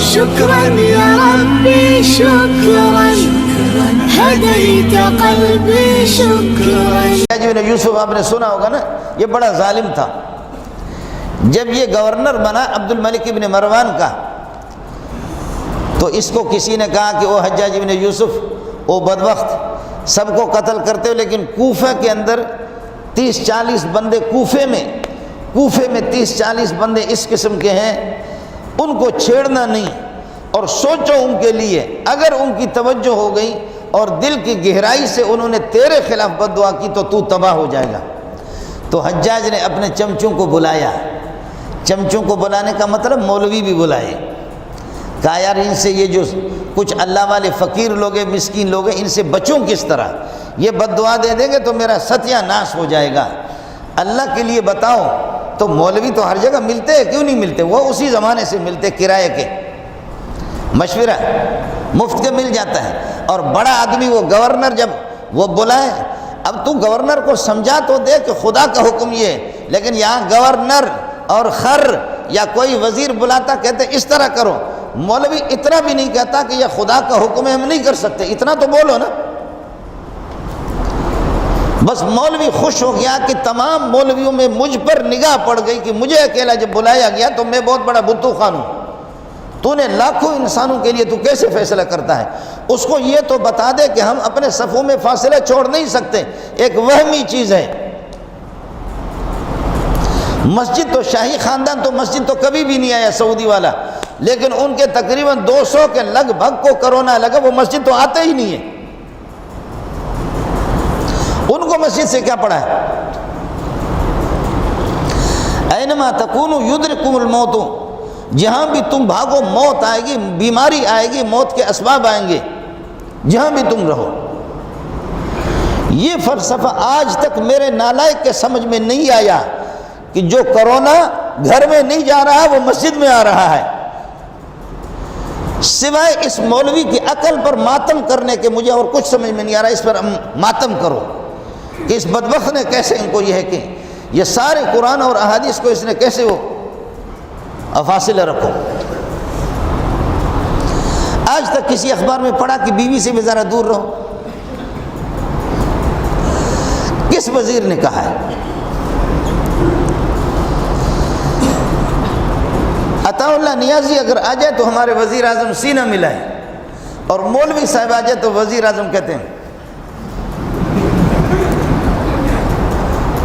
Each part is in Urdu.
شكرا يا ربي شكرا هديت قلبي شكرا. حجاج بن یوسف آپ نے سنا ہوگا نا، یہ بڑا ظالم تھا. جب یہ گورنر بنا عبد الملک ابن مروان کا، تو اس کو کسی نے کہا کہ وہ حجاج بن یوسف وہ بدبخت سب کو قتل کرتے ہو، لیکن کوفہ کے اندر 30-40 بندے کوفے میں 30-40 بندے اس قسم کے ہیں، ان کو چھیڑنا نہیں. اور سوچو ان کے لیے اگر ان کی توجہ ہو گئی اور دل کی گہرائی سے انہوں نے تیرے خلاف بد دعا کی تو تباہ ہو جائے گا. تو حجاج نے اپنے چمچوں کو بلایا. چمچوں کو بلانے کا مطلب مولوی بھی بلائے. کہا یار ان سے یہ جو کچھ اللہ والے فقیر لوگ ہیں، مسکین لوگ ہیں، ان سے بچوں کس طرح؟ یہ بد دعا دے دیں گے تو میرا ستیہ ناش ہو جائے گا. اللہ کے لیے بتاؤ. تو مولوی تو ہر جگہ ملتے ہیں، کیوں نہیں ملتے؟ وہ اسی زمانے سے ملتے، کرائے کے، مشورہ مفت کے مل جاتا ہے. اور بڑا آدمی وہ گورنر جب وہ بلائے، اب تو گورنر کو سمجھا تو دے کہ خدا کا حکم یہ ہے. لیکن یہاں گورنر اور خر یا کوئی وزیر بلاتا کہتے اس طرح کرو. مولوی اتنا بھی نہیں کہتا کہ یہ خدا کا حکم ہے ہم نہیں کر سکتے، اتنا تو بولو نا. بس مولوی خوش ہو گیا کہ تمام مولویوں میں مجھ پر نگاہ پڑ گئی کہ مجھے اکیلا جب بلایا گیا تو میں بہت بڑا بتو خان ہوں. تو نے لاکھوں انسانوں کے لیے تو کیسے فیصلہ کرتا ہے؟ اس کو یہ تو بتا دے کہ ہم اپنے صفوں میں فاصلہ چھوڑ نہیں سکتے، ایک وہمی چیز ہے. مسجد تو شاہی خاندان تو مسجد تو کبھی بھی نہیں آیا سعودی والا، لیکن ان کے تقریباً 200 کے لگ بھگ کو کرونا لگا، وہ مسجد تو آتے ہی نہیں ہے. ان کو مسجد سے کیا پڑا ہے؟ اینما تکونوا یدرککم الموت، جہاں بھی تم بھاگو موت آئے گی، بیماری آئے گی، موت کے اسباب آئیں گے، جہاں بھی تم رہو. یہ فلسفہ آج تک میرے نالائق کے سمجھ میں نہیں آیا کہ جو کرونا گھر میں نہیں جا رہا وہ مسجد میں آ رہا ہے. سوائے اس مولوی کی عقل پر ماتم کرنے کے مجھے اور کچھ سمجھ میں نہیں آ رہا. اس پر ماتم کرو کہ اس بدبخت نے کیسے ان کو یہ ہے کہ یہ سارے قرآن اور احادیث کو اس نے کیسے وہ فاصلہ رکھو. آج تک کسی اخبار میں پڑھا کہ بیوی سے بھی ذرا دور رہو؟ کس وزیر نے کہا ہے؟ عطا اللہ نیازی اگر آ جائے تو ہمارے وزیر اعظم سینہ ملائے، اور مولوی صاحب آ جائے تو وزیر اعظم کہتے ہیں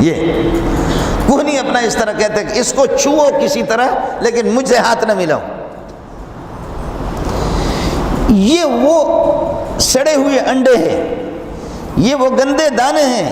یہ کوئی نہیں اپنا اس طرح کہتے کہ اس کو چھوؤ کسی طرح لیکن مجھ سے ہاتھ نہ ملاؤ. یہ وہ سڑے ہوئے انڈے ہیں، یہ وہ گندے دانے ہیں،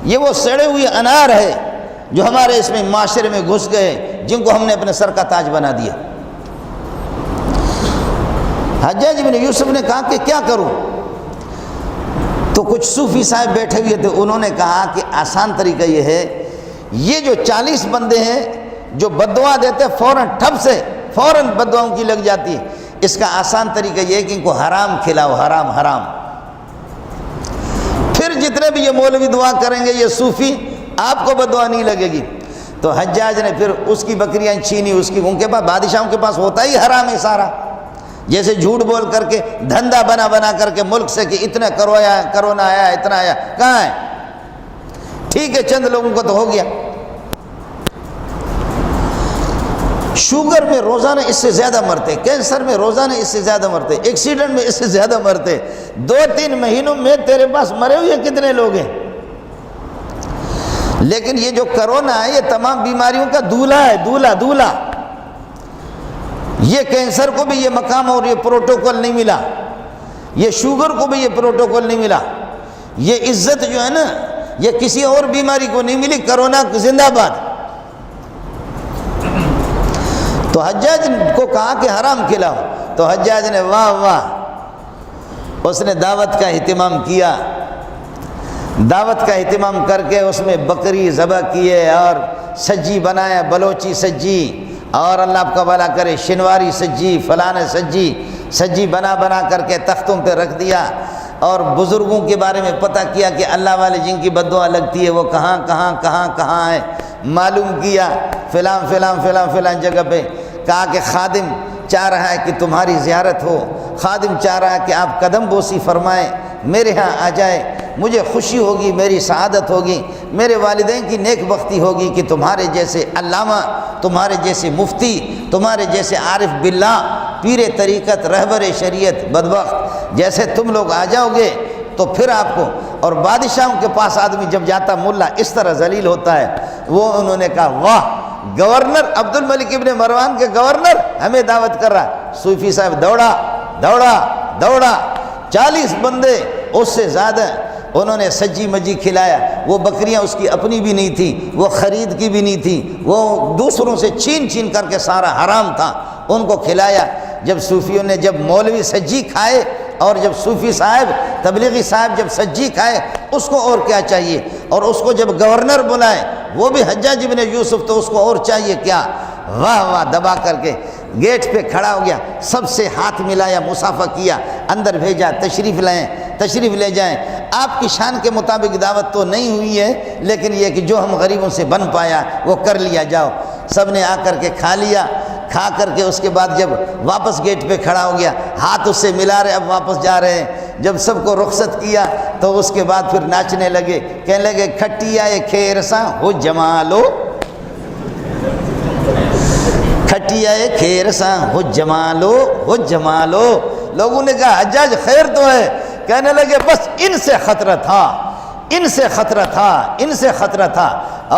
یہ وہ سڑے ہوئے انار ہے جو ہمارے اس میں معاشرے میں گھس گئے، جن کو ہم نے اپنے سر کا تاج بنا دیا. حجاج بن یوسف نے کہا کہ کیا کروں؟ تو کچھ صوفی صاحب بیٹھے ہوئے تھے، انہوں نے کہا کہ آسان طریقہ یہ ہے، یہ جو 40 بندے ہیں جو بد دعا دیتے فوراً ٹھپ سے فوراً بد دعاؤں کی لگ جاتی ہے، اس کا آسان طریقہ یہ ہے کہ ان کو حرام کھلاؤ، حرام حرام. پھر جتنے بھی یہ مولوی دعا کریں گے، یہ صوفی، آپ کو بد دعا نہیں لگے گی. تو حجاج نے پھر اس کی بکریاں چھینی، ان کے پاس بادشاہوں کے پاس ہوتا ہی حرام ہے سارا، جیسے جھوٹ بول کر کے دھندا بنا کر کے ملک سے کہ اتنا کرونا آیا، اتنا آیا، کہاں ہے؟ ٹھیک ہے چند لوگوں کو تو ہو گیا. شوگر میں روزانہ اس سے زیادہ مرتے، کینسر میں روزانہ اس سے زیادہ مرتے، ایکسیڈنٹ میں اس سے زیادہ مرتے. 2-3 مہینوں میں تیرے پاس مرے ہوئے کتنے لوگ ہیں؟ لیکن یہ جو کرونا ہے یہ تمام بیماریوں کا دولہا ہے، دولہا. یہ کینسر کو بھی یہ مقام اور یہ پروٹوکول نہیں ملا، یہ شوگر کو بھی یہ پروٹوکول نہیں ملا، یہ عزت جو ہے نا یہ کسی اور بیماری کو نہیں ملی. کرونا زندہ باد. تو حجاج کو کہا کہ حرام کھلاؤ، تو حجاج نے واہ واہ، اس نے دعوت کا اہتمام کیا. دعوت کا اہتمام کر کے اس میں بکری ذبح کیے اور سجی بنایا، بلوچی سجی، اور اللہ آپ کا بھلا کرے شنواری سجی، فلاں سجی بنا کر کے تختوں پہ رکھ دیا. اور بزرگوں کے بارے میں پتہ کیا کہ اللہ والے جن کی بد دعا لگتی ہے وہ کہاں ہے، معلوم کیا فلاں جگہ پہ. کہا کہ خادم چاہ رہا ہے کہ تمہاری زیارت ہو، خادم چاہ رہا ہے کہ آپ قدم بوسی فرمائیں، میرے ہاں آ جائے، مجھے خوشی ہوگی، میری سعادت ہوگی، میرے والدین کی نیک بختی ہوگی کہ تمہارے جیسے علامہ، تمہارے جیسے مفتی، تمہارے جیسے عارف باللہ، پیر طریقت، رہبر شریعت بدبخت جیسے تم لوگ آ جاؤ گے تو پھر آپ کو۔ اور بادشاہوں کے پاس آدمی جب جاتا ملا اس طرح ذلیل ہوتا ہے۔ وہ انہوں نے کہا واہ، گورنر عبد الملک ابن مروان کے گورنر ہمیں دعوت کر رہا۔ صوفی صاحب دوڑا دوڑا دوڑا، 40 بندے اس سے زیادہ، انہوں نے سجی مجی کھلایا۔ وہ بکریاں اس کی اپنی بھی نہیں تھی، وہ خرید کی بھی نہیں تھی، وہ دوسروں سے چھین چھین کر کے سارا حرام تھا، ان کو کھلایا۔ جب صوفیوں نے، جب مولوی سجی کھائے اور جب صوفی صاحب، تبلیغی صاحب جب سجی کھائے، اس کو اور کیا چاہیے؟ اور اس کو جب گورنر بلائے، وہ بھی حجاج بن یوسف، تو اس کو اور چاہیے کیا؟ واہ واہ دبا کر کے گیٹ پہ کھڑا ہو گیا، سب سے ہاتھ ملایا، مصافحہ کیا، اندر بھیجا، تشریف لائیں، تشریف لے جائیں، آپ کی شان کے مطابق دعوت تو نہیں ہوئی ہے، لیکن یہ کہ جو ہم غریبوں سے بن پایا وہ کر لیا، جاؤ۔ سب نے آ کر کے کھا لیا۔ کھا کر کے اس کے بعد جب واپس گیٹ پہ کھڑا ہو گیا، ہاتھ اس سے ملا رہے، اب واپس جا رہے ہیں۔ جب سب کو رخصت کیا تو اس کے بعد پھر ناچنے لگے، کہنے لگے کھٹیا کھیر سا ہو جمالو، کھٹیا کھیر سا ہو جمالو، ہو جمالو۔ لوگوں نے کہا حجاج خیر تو ہے، کہنے لگے بس ان سے خطرہ تھا، ان سے خطرہ تھا، ان سے خطرہ تھا،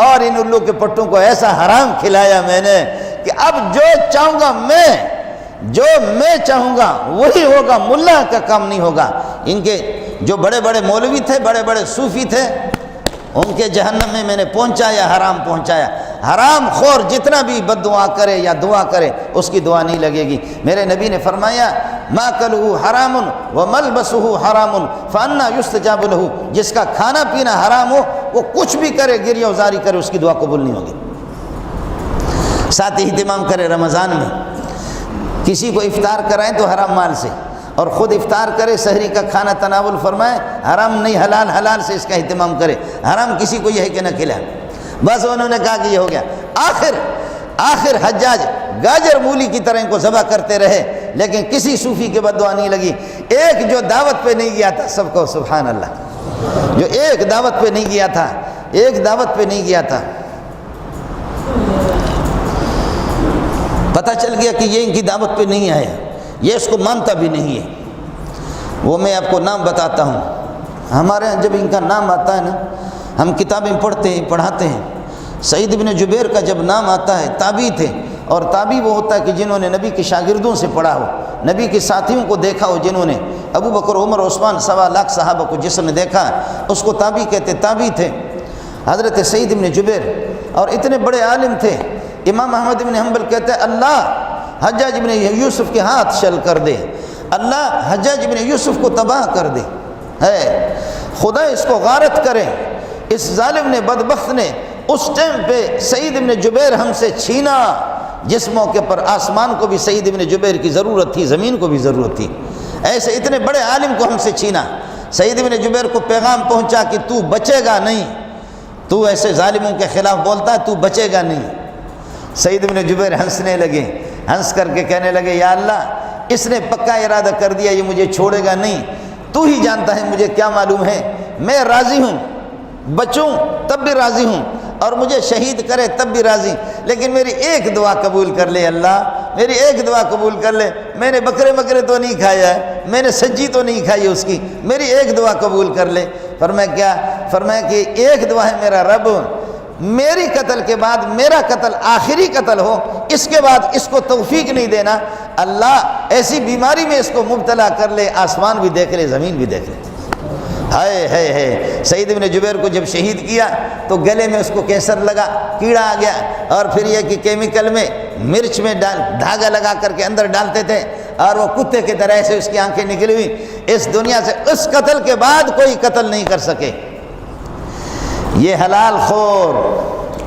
اور ان الو کے پٹوں کو ایسا حرام کھلایا میں نے کہ اب جو چاہوں گا میں، جو میں چاہوں گا وہی ہوگا، ملا کا کام نہیں ہوگا۔ ان کے جو بڑے بڑے مولوی تھے، بڑے بڑے صوفی تھے، ان کے جہنم میں نے پہنچایا، حرام پہنچایا۔ حرام خور جتنا بھی بد دعا کرے یا دعا کرے اس کی دعا نہیں لگے گی۔ میرے نبی نے فرمایا ماکلہ حرام وملبسہ حرام فانا یستجاب لہ، جس کا کھانا پینا حرام ہو وہ کچھ بھی کرے، گریہ وزاری کرے، اس کی دعا قبول نہیں ہوگی۔ ساتھ ہی اہتمام کرے رمضان میں، کسی کو افطار کرائیں تو حرام مال سے، اور خود افطار کرے، سحری کا کھانا تناول فرمائے، حرام نہیں، حلال، حلال سے اس کا اہتمام کرے۔ حرام کسی کو یہ ہے کہ نہ کھلائے۔ بس انہوں نے کہا کہ یہ ہو گیا۔ آخر حجاج گاجر مولی کی طرح ان کو ذبح کرتے رہے، لیکن کسی صوفی کے بد دعا نہیں لگی۔ ایک جو دعوت پہ نہیں گیا تھا، سب کو سبحان اللہ، جو ایک دعوت پہ نہیں گیا تھا، ایک دعوت پہ نہیں گیا تھا، پتہ چل گیا کہ یہ ان کی دعوت پہ نہیں آیا، یہ اس کو مانتا بھی نہیں ہے۔ وہ میں آپ کو نام بتاتا ہوں، ہمارے ہاں جب ان کا نام آتا ہے نا، ہم کتابیں پڑھتے ہیں، پڑھاتے ہیں۔ سعید بن جبیر کا جب نام آتا ہے، تابعی تھے، اور تابعی وہ ہوتا ہے کہ جنہوں نے نبی کے شاگردوں سے پڑھا ہو، نبی کے ساتھیوں کو دیکھا ہو، جنہوں نے ابو بکر، عمر، عثمان، 1.25 لاکھ صحابہ کو جس نے دیکھا اس کو تابعی کہتے۔ تابعی تھے حضرت سعید بن جبیر، اور اتنے بڑے عالم تھے۔ امام احمد بن حنبل کہتے ہیں اللہ حجاج بن یوسف کے ہاتھ شل کر دے، اللہ حجاج بن یوسف کو تباہ کر دے، ہے خدا اس کو غارت کرے۔ اس ظالم نے، بدبخت نے اس ٹائم پہ سعید بن جبیر ہم سے چھینا، جس موقع پر آسمان کو بھی سعید بن جبیر کی ضرورت تھی، زمین کو بھی ضرورت تھی، ایسے اتنے بڑے عالم کو ہم سے چھینا۔ سعید بن جبیر کو پیغام پہنچا کہ تو بچے گا نہیں، تو ایسے ظالموں کے خلاف بولتا ہے، تو بچے گا نہیں۔ سعید بن جبیر ہنسنے لگے، ہنس کر کے کہنے لگے یا اللہ، اس نے پکا ارادہ کر دیا، یہ مجھے چھوڑے گا نہیں، تو ہی جانتا ہے مجھے کیا معلوم ہے، میں راضی ہوں، بچوں تب بھی راضی ہوں، اور مجھے شہید کرے تب بھی راضی، لیکن میری ایک دعا قبول کر لے اللہ، میری ایک دعا قبول کر لے۔ میں نے بکرے تو نہیں کھایا ہے، میں نے سجی تو نہیں کھائی اس کی، میری ایک دعا قبول کر لے۔ فرمایا کیا؟ فرمایا کہ ایک دعا ہے میرا رب، میری قتل کے بعد میرا قتل آخری قتل ہو، اس کے بعد اس کو توفیق نہیں دینا، اللہ ایسی بیماری میں اس کو مبتلا کر لے، آسمان بھی دیکھ لے، زمین بھی دیکھ لے۔ ہائے ہائے ہائے، سعید بن جبیر کو جب شہید کیا تو گلے میں اس کو کینسر لگا، کیڑا آ گیا، اور پھر یہ کہ کیمیکل میں، مرچ میں دھاگا لگا کر کے اندر ڈالتے تھے، اور وہ کتے کی طرح سے اس کی آنکھیں نکلی ہوئی۔ اس دنیا سے اس قتل کے بعد کوئی قتل نہیں کر سکے۔ یہ حلال خور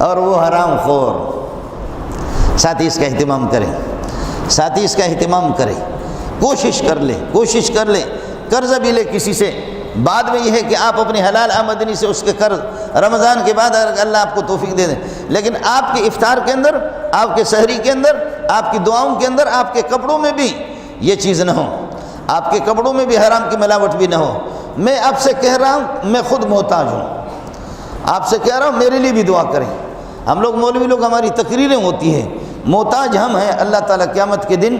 اور وہ حرام خور۔ ساتھی اس کا اہتمام کریں، ساتھی اس کا اہتمام کریں، کوشش کر لے، قرض بھی لے کسی سے۔ بعد میں یہ ہے کہ آپ اپنی حلال آمدنی سے اس کے قرض رمضان کے بعد اللہ آپ کو توفیق دے دیں، لیکن آپ کے افطار کے اندر، آپ کے سحری کے اندر آپ کی دعاؤں کے اندر آپ کے کپڑوں میں بھی یہ چیز نہ ہو، آپ کے کپڑوں میں بھی حرام کی ملاوٹ بھی نہ ہو۔ میں آپ سے کہہ رہا ہوں، میں خود محتاج ہوں، آپ سے کہہ رہا ہوں میرے لیے بھی دعا کریں۔ ہم لوگ مولوی لوگ، ہماری تقریریں ہوتی ہیں، محتاج ہم ہیں۔ اللہ تعالیٰ قیامت کے دن،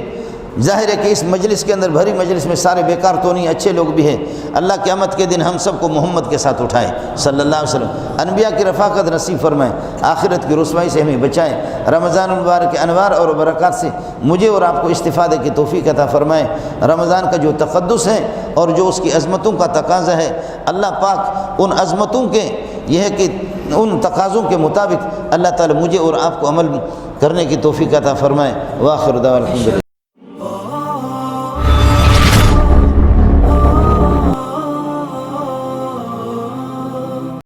ظاہر ہے کہ اس مجلس کے اندر، بھری مجلس میں سارے بیکار تو نہیں، اچھے لوگ بھی ہیں۔ اللہ قیامت کے دن ہم سب کو محمد کے ساتھ اٹھائے صلی اللہ علیہ وسلم، انبیاء کی رفاقت نصیب فرمائے، آخرت کی رسوائی سے ہمیں بچائے، رمضان المبارک کے انوار اور برکات سے مجھے اور آپ کو استفادے کی توفیق عطا فرمائے۔ رمضان کا جو تقدس ہے اور جو اس کی عظمتوں کا تقاضا ہے، اللہ پاک ان عظمتوں کے، یہ ہے کہ ان تقاضوں کے مطابق اللہ تعالیٰ مجھے اور آپ کو عمل کرنے کی توفیق عطا فرمائے۔ وآخر دعوانا الحمدللہ۔